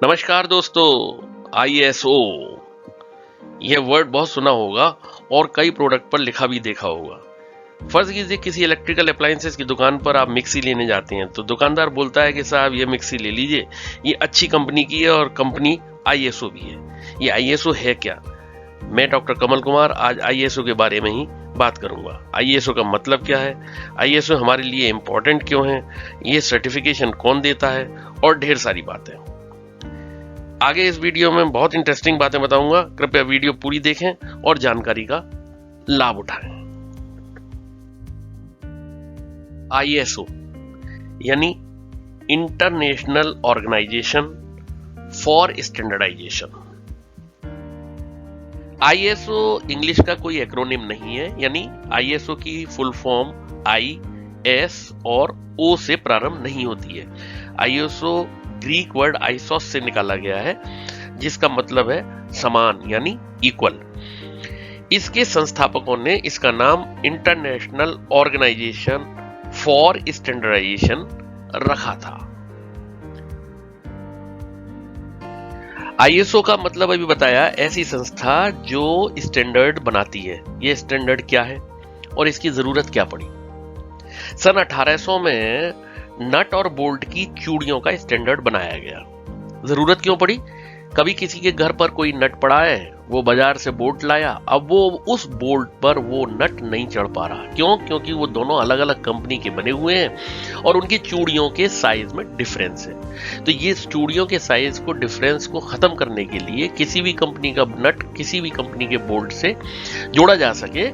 नमस्कार दोस्तों। आईएसओ यह वर्ड बहुत सुना होगा और कई प्रोडक्ट पर लिखा भी देखा होगा। फर्ज कीजिए किसी इलेक्ट्रिकल अप्लायंसेस की दुकान पर आप मिक्सी लेने जाते हैं तो दुकानदार बोलता है कि साहब ये मिक्सी ले लीजिए, ये अच्छी कंपनी की है और कंपनी आईएसओ भी है। ये आईएसओ है क्या? मैं डॉक्टर कमल कुमार आज आईएसओ के बारे में ही बात करूंगा। आईएसओ का मतलब क्या है, आईएसओ हमारे लिए इंपॉर्टेंट क्यों है, ये सर्टिफिकेशन कौन देता है और ढेर सारी बातें। आगे इस वीडियो में बहुत इंटरेस्टिंग बातें बताऊंगा। कृपया वीडियो पूरी देखें और जानकारी का लाभ उठाएं। आईएसओ यानी international organisation for standardisation. ISO English का कोई एक्रोनिम नहीं है, यानी आईएसओ की फुल फॉर्म आई, एस और ओ से प्रारंभ नहीं होती है। आईएसओ ग्रीक वर्ड आइसोस से निकाला गया है, जिसका मतलब है समान यानी इक्वल। इसके संस्थापकों ने इसका नाम इंटरनेशनल ऑर्गेनाइजेशन फॉर स्टैंडर्डाइजेशन रखा था। आईएसओ का मतलब अभी बताया, ऐसी संस्था जो स्टैंडर्ड बनाती है। यह स्टैंडर्ड क्या है और इसकी जरूरत क्या पड़ी? सन 1800 में नट और बोल्ट की चूड़ियों का स्टैंडर्ड बनाया गया। जरूरत क्यों पड़ी? कभी किसी के घर पर कोई नट पड़ा है, वो बाजार से बोल्ट लाया, अब वो उस बोल्ट पर वो नट नहीं चढ़ पा रहा। क्यों? क्योंकि वो दोनों अलग अलग कंपनी के बने हुए हैं और उनकी चूड़ियों के साइज में डिफरेंस है। तो ये चूड़ियों के साइज को, डिफरेंस को खत्म करने के लिए किसी भी कंपनी का नट किसी भी कंपनी के बोल्ट से जोड़ा जा सके,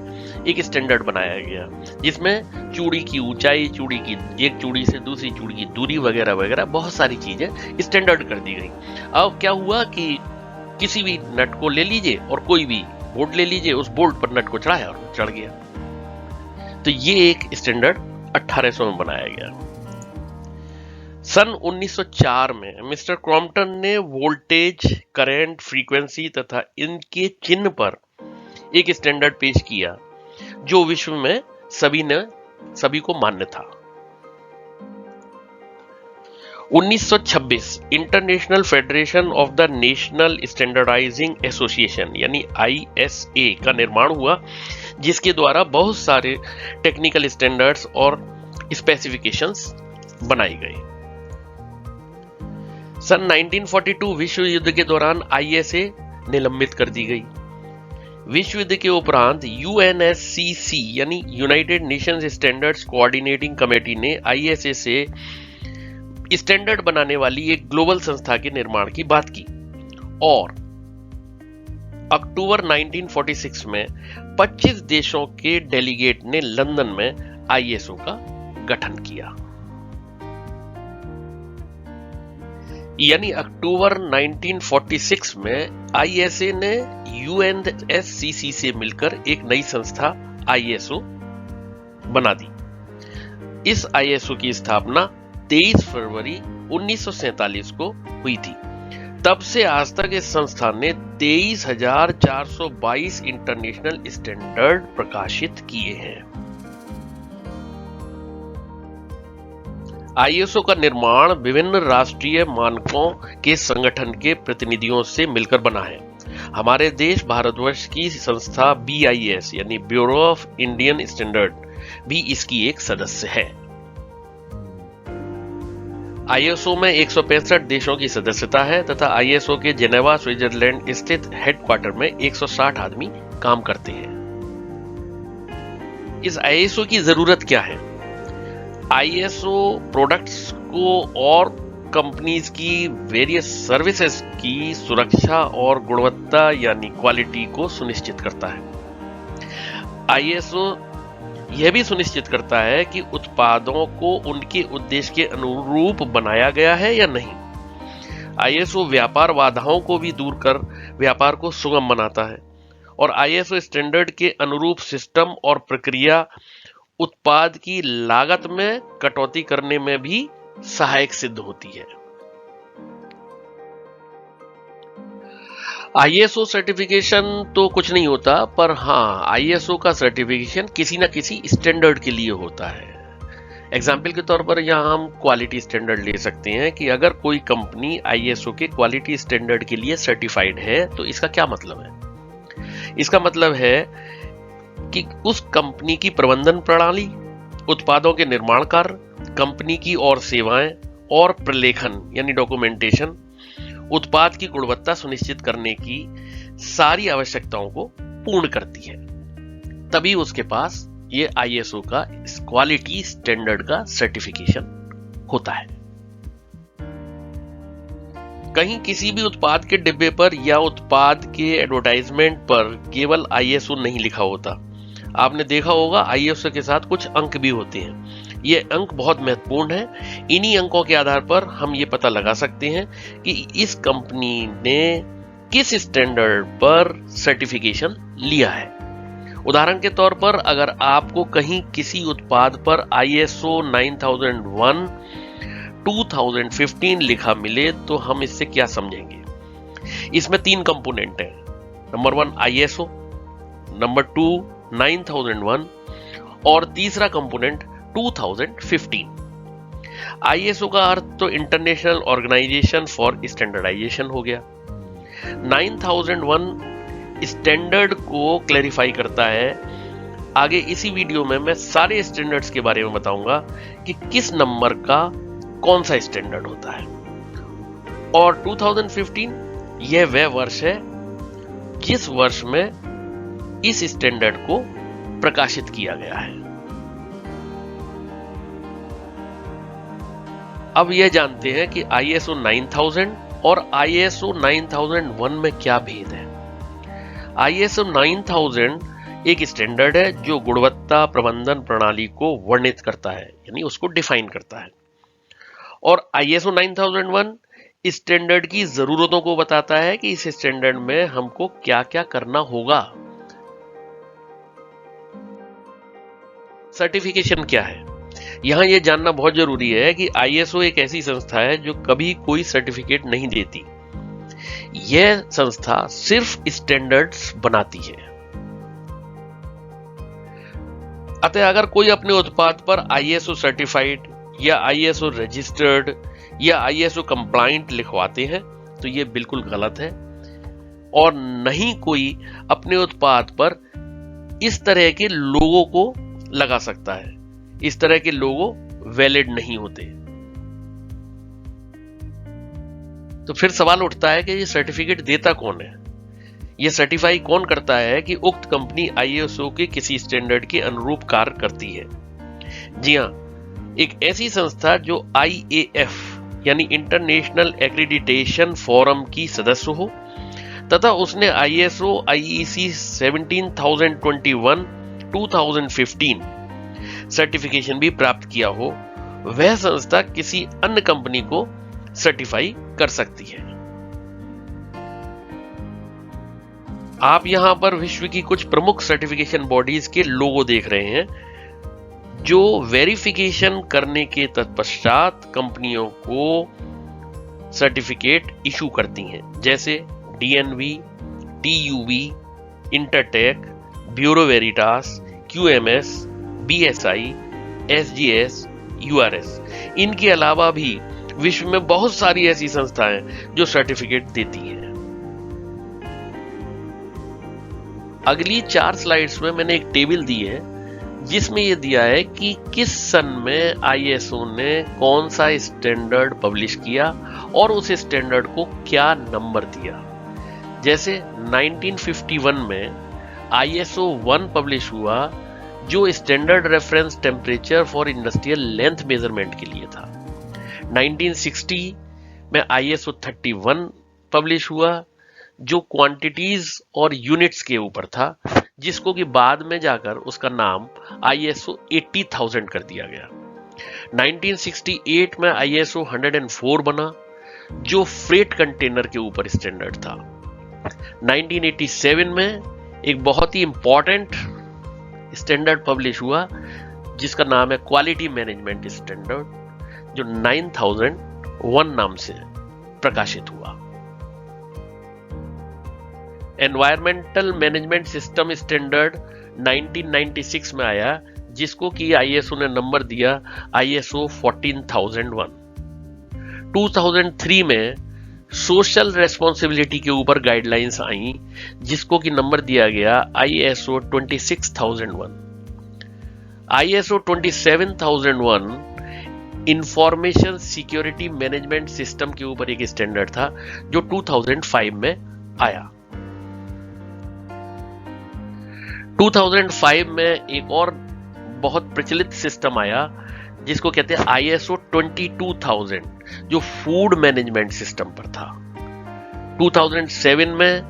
एक स्टैंडर्ड बनाया गया, जिसमें चूड़ी की ऊंचाई, चूड़ी की एक चूड़ी से दूसरी चूड़ी की दूरी वगैरह वगैरह बहुत सारी चीजें स्टैंडर्ड कर दी गई। अब क्या हुआ कि किसी भी नट को ले लीजिए और कोई भी बोल्ट ले लीजिए, उस बोल्ट पर नट को चढ़ाया और चढ़ गया। तो ये एक स्टैंडर्ड 1800 में बनाया गया। सन 1904 में मिस्टर क्रॉम्पटन ने वोल्टेज, करंट, फ्रीक्वेंसी तथा इनके चिन्ह पर एक स्टैंडर्ड पेश किया जो विश्व में सभी को मान्य था। 1926 international federation of the national standardising association यानी आईएसए का निर्माण हुआ, जिसके द्वारा बहुत सारे टेक्निकल स्टैंडर्ड्स और स्पेसिफिकेशंस बनाई गई। सन 1942 विश्व युद्ध के दौरान आईएसए निलंबित कर दी गई। विश्व युद्ध के उपरांत यूएनएससीसी यानी United Nations standards coordinating committee ने आईएसए से स्टैंडर्ड बनाने वाली एक ग्लोबल संस्था के निर्माण की बात की और अक्टूबर 1946 में 25 देशों के डेलीगेट ने लंदन में आईएसओ का गठन किया। यानी अक्टूबर 1946 में आईएसए ने यूएनएससीसी से मिलकर एक नई संस्था आईएसओ बना दी। इस आईएसओ की स्थापना 23 फरवरी 1947 को हुई थी। तब से आज तक इस संस्था ने 23,422 इंटरनेशनल स्टैंडर्ड प्रकाशित किए हैं। आईएसओ का निर्माण विभिन्न राष्ट्रीय मानकों के संगठन के प्रतिनिधियों से मिलकर बना है। हमारे देश भारतवर्ष की संस्था बीआईएस यानी ब्यूरो ऑफ इंडियन स्टैंडर्ड भी इसकी एक सदस्य है। आईएसओ में 165 देशों की सदस्यता है तथा आईएसओ के जेनेवा स्विट्जरलैंड स्थित हेडक्वार्टर में 160 आदमी काम करते हैं। इस आईएसओ की जरूरत क्या है? आईएसओ प्रोडक्ट्स को और कंपनीज की वेरियस सर्विसेज की सुरक्षा और गुणवत्ता यानी क्वालिटी को सुनिश्चित करता है। आईएसओ यह भी सुनिश्चित करता है कि उत्पादों को उनके उद्देश्य के अनुरूप बनाया गया है या नहीं। आईएसओ व्यापार बाधाओं को भी दूर कर व्यापार को सुगम बनाता है और आईएसओ स्टैंडर्ड के अनुरूप सिस्टम और प्रक्रिया उत्पाद की लागत में कटौती करने में भी सहायक सिद्ध होती है। आईएसओ सर्टिफिकेशन तो कुछ नहीं होता, पर हाँ, आईएसओ का सर्टिफिकेशन किसी ना किसी स्टैंडर्ड के लिए होता है। एग्जाम्पल के तौर पर यहाँ हम क्वालिटी स्टैंडर्ड ले सकते हैं कि अगर कोई कंपनी आईएसओ के क्वालिटी स्टैंडर्ड के लिए सर्टिफाइड है तो इसका क्या मतलब है? इसका मतलब है कि उस कंपनी की प्रबंधन प्रणाली, उत्पादों के निर्माण कार्य, कंपनी की और सेवाएं और प्रलेखन यानी डॉक्यूमेंटेशन उत्पाद की गुणवत्ता सुनिश्चित करने की सारी आवश्यकताओं को पूर्ण करती है, तभी उसके पास ये आईएसओ का क्वालिटी स्टैंडर्ड का सर्टिफिकेशन होता है। कहीं किसी भी उत्पाद के डिब्बे पर या उत्पाद के एडवर्टाइजमेंट पर केवल आईएसओ नहीं लिखा होता। आपने देखा होगा आईएसओ के साथ कुछ अंक भी होते हैं। ये अंक बहुत महत्वपूर्ण है। इन्हीं अंकों के आधार पर हम ये पता लगा सकते हैं कि इस कंपनी ने किस स्टैंडर्ड पर सर्टिफिकेशन लिया है। उदाहरण के तौर पर अगर आपको कहीं किसी उत्पाद पर आईएसओ 9001 2015 लिखा मिले तो हम इससे क्या समझेंगे? इसमें 3 कंपोनेंट हैं। नंबर 1 आईएसओ, नंबर 2 9001 और तीसरा कंपोनेंट 2015। आईएसओ का अर्थ तो इंटरनेशनल ऑर्गेनाइजेशन फॉर स्टैंडर्डाइजेशन हो गया। 9001 स्टैंडर्ड को क्लैरिफाई करता है। आगे इसी वीडियो में मैं सारे स्टैंडर्ड्स के बारे में बताऊंगा कि किस नंबर का कौन सा स्टैंडर्ड होता है। और 2015 यह वह वर्ष है जिस वर्ष में इस स्टैंडर्ड को प्रकाशित किया गया है। अब यह जानते हैं कि आईएसओ 9000 और आईएसओ 9001 में क्या भेद है। आईएसओ 9000 एक स्टैंडर्ड है जो गुणवत्ता प्रबंधन प्रणाली को वर्णित करता है, यानी उसको डिफाइन करता है। और आईएसओ 9001 स्टैंडर्ड की जरूरतों को बताता है कि इस स्टैंडर्ड में हमको क्या क्या करना होगा। सर्टिफिकेशन क्या है? यहां यह जानना बहुत जरूरी है कि आईएसओ एक ऐसी संस्था है जो कभी कोई सर्टिफिकेट नहीं देती। यह संस्था सिर्फ स्टैंडर्ड्स बनाती है। अतः अगर कोई अपने उत्पाद पर आईएसओ सर्टिफाइड या आईएसओ रजिस्टर्ड या आईएसओ कंप्लायंट लिखवाते हैं तो यह बिल्कुल गलत है। और नहीं कोई अपने उत्पाद पर इस तरह के लोगों को लगा सकता है। इस तरह के लोगो वैलिड नहीं होते। तो फिर सवाल उठता है कि ये सर्टिफिकेट देता कौन है? ये सर्टिफाई कौन करता है कि उक्त कंपनी आईएसओ के किसी स्टैंडर्ड के अनुरूप कार्य करती है? जी हां, एक ऐसी संस्था जो आईएएफ यानी इंटरनेशनल एक्रेडिटेशन फोरम की सदस्य हो तथा उसने आईएसओ आईईसी 17021 2015 सर्टिफिकेशन भी प्राप्त किया हो, वह संस्था किसी अन्य कंपनी को सर्टिफाई कर सकती है। आप यहां पर विश्व की कुछ प्रमुख सर्टिफिकेशन बॉडीज के लोगो देख रहे हैं जो वेरिफिकेशन करने के तत्पश्चात कंपनियों को सर्टिफिकेट इशू करती हैं, जैसे DNV, TUV, इंटरटेक, bureau Veritas, QMS, BSI, SGS, URS. इनके अलावा भी विश्व में बहुत सारी ऐसी संस्थाएं जो सर्टिफिकेट देती हैं। अगली 4 स्लाइड्स में मैंने एक टेबल दी है जिसमें यह दिया है कि किस सन में आईएसओ ने कौन सा स्टैंडर्ड पब्लिश किया और उस स्टैंडर्ड को क्या नंबर दिया। जैसे 1951 में आईएसओ 1 पब्लिश हुआ जो standard reference temperature for industrial length measurement के लिए था। 1960 में आईएसओ 31 पब्लिश हुआ जो क्वांटिटीज और यूनिट्स के ऊपर था, जिसको कि बाद में जाकर उसका नाम आईएसओ 80,000 कर दिया गया। 1968 में आईएसओ 104 बना जो फ्रेट कंटेनर के ऊपर स्टैंडर्ड था। 1987 में एक बहुत ही इंपॉर्टेंट स्टैंडर्ड पब्लिश हुआ जिसका नाम है क्वालिटी मैनेजमेंट स्टैंडर्ड, जो 9001 नाम से प्रकाशित हुआ। एनवायरमेंटल मैनेजमेंट सिस्टम स्टैंडर्ड 1996 में आया जिसको कि आईएसओ ने नंबर दिया आईएसओ 14001। 2003 में सोशल रेस्पॉन्सिबिलिटी के ऊपर गाइडलाइंस आई, जिसको कि नंबर दिया गया ISO 26001। ISO 27001 information security management system के ऊपर एक स्टैंडर्ड था जो 2005 में आया। 2005 में एक और बहुत प्रचलित सिस्टम आया जिसको कहते हैं आईएसओ 22000, जो फूड मैनेजमेंट सिस्टम पर था। 2007 में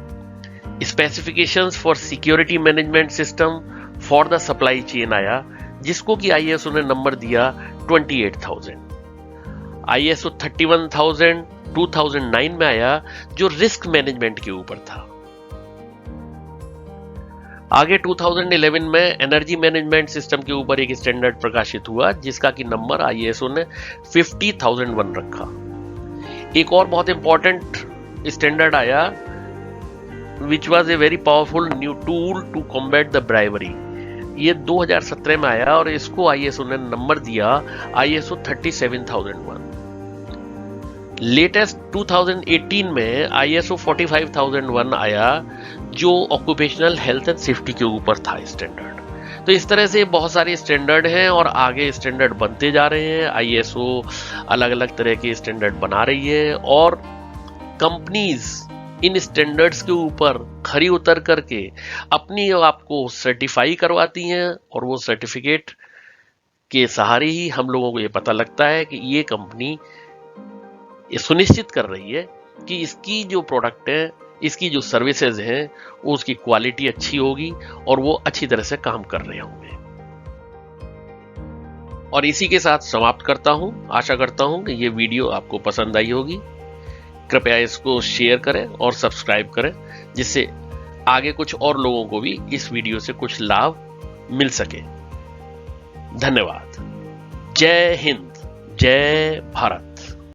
specifications for security management system for the supply chain आया, जिसको कि आईएसओ ने नंबर दिया 28000। आईएसओ 31000 2009 में आया, जो रिस्क मैनेजमेंट के ऊपर था। आगे 2011 में एनर्जी मैनेजमेंट सिस्टम के ऊपर एक स्टैंडर्ड प्रकाशित हुआ, जिसका कि नंबर आईएसओ ने 50001 रखा। एक और बहुत इंपॉर्टेंट स्टैंडर्ड आया which was a very powerful new tool to combat the bribery. ये 2017 में आया और इसको आईएसओ ने नंबर दिया आईएसओ 37001। लेटेस्ट 2018 में आईएसओ 45001 आया, जो ऑक्यूपेशनल हेल्थ एंड सेफ्टी के ऊपर था स्टैंडर्ड। तो इस तरह से बहुत सारे स्टैंडर्ड हैं और आगे स्टैंडर्ड बनते जा रहे हैं। आईएसओ अलग अलग तरह के स्टैंडर्ड बना रही है और कंपनीज इन स्टैंडर्ड्स के ऊपर खरी उतर करके अपनी आप को सर्टिफाई करवाती हैं, और वो सर्टिफिकेट के सहारे ही हम लोगों को ये पता लगता है कि ये कंपनी ये सुनिश्चित कर रही है कि इसकी जो प्रोडक्ट है, इसकी जो सर्विसेज हैं, उसकी क्वालिटी अच्छी होगी और वो अच्छी तरह से काम कर रहे होंगे। और इसी के साथ समाप्त करता हूं। आशा करता हूं कि ये वीडियो आपको पसंद आई होगी। कृपया इसको शेयर करें और सब्सक्राइब करें, जिससे आगे कुछ और लोगों को भी इस वीडियो से कुछ लाभ मिल सके। धन्यवाद। जय हिंद, जय भारत।